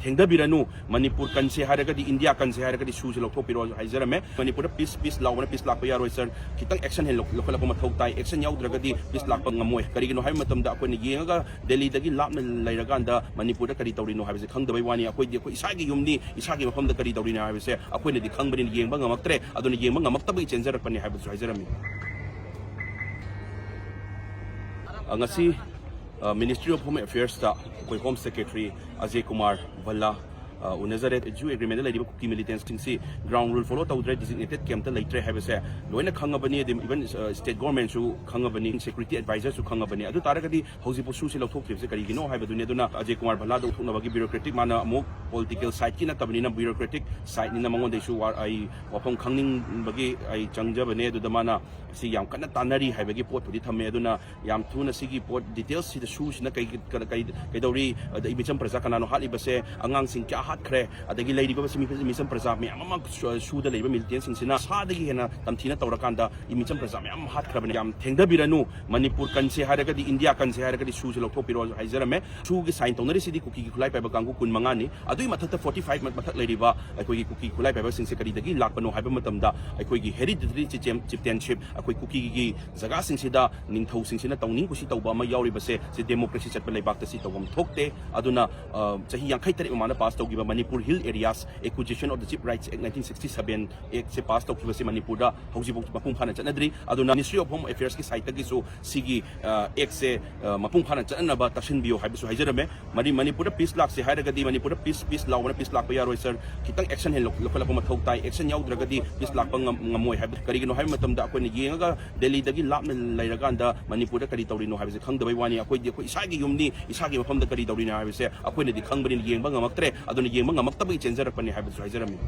थेंगदबिरनु मणिपुर कंसे हारगदी इंडिया कंसे हारगदी सूज लौथोपिरो हाइजरमे मणिपुर पीस लावना पीस लाप यारोय सर खितंग एक्शन हेन लोखलप मथौ ताई एक्शन याउद्रगदी पीस लाप ngमोय करिगिनो हाय मतमदा अखोयने येंगा दिल्ली दगी लापना लैरगांदा मणिपुर करी तौरिनो हाबसे खंगदबै वानी अखोयदि अखोय इसागी युमनी इसागी मफमदा करी तौरिनो हाबसे अखोयने दि खंगबनि येंबा ngमक्त्रे अदुनि येंबा ngमक्तबै चेंजरकपनि हाबसु हाइजरमी ngasi Ministry of Home Affairs ta koi Home Secretary Ajay Kumar Bhalla unazare ju agreement la liba kuki militants si ground rule follow tawdre designated camp ta laitre habase loina khangabani even state government su khangabani security advisor su khangabani adu taragadi hauji posu se lothok se kari gino haiba dune duna Ajay Kumar Bhalla do thuna bagi bureaucratic mana mo political side ki na tabni na bureaucratic side ni na mangon de su war ai wapong khangning bagi ai changja bane adu da mana si yam kana tanari haibagi pot pudi thame aduna yam thuna sigi pot details si the su na kai dauri da ibicham praja kana no hali base angang sing kya hat khre adagi leiri ba simi misam praja me amam su da leiba militian sing sina sa dagi hena tamthina tawrakanda imicham praja me am hat khra bani yam thengda biranu manipur kanse haragadi india kanse haragadi su se lokthok piro haizarame su gi sign tonari sidi kuki ki khulai paiba kangu kun mangani adui mathata 45 mathak leiriba akoi gi kuki khulai paiba sing se kari dagi lakpano haiba matamda akoi gi hereditary chieftainship akoi kuki gi jaga sing sida ningthau sing sina tawning kusi tawba ma yauri base se democracy chatpa leibak ta si tawam thokte aduna chahi 83 mana pass tawgi Manipur Hill Areas Acquisition of the Chip Rights Act 1967 ek se pass tawki base Manipur da hauji bok mapung phana chanadri aduna Ministry of Home Affairs ki site gi so sigi ek se mapung phana channa ba tashin bio haibisu haijarame Manipur peace lak se hairagadi Manipur peace lawana peace lak yaroi sir kitang action hen lokala ma thok tai action yaudragadi peace lak ngamoi haib karigino hai matam da akoi yenga Delhi dagi lapna lairaganda Manipur da kari tawrino haibse khangdabai wani akoi de akoi isagi yumni isagi mafam da kari tawrino haibse akoi ne di khangbani yenga ngamaktre aduna yenga ngamaktabai chenjarapani haibsu haijarame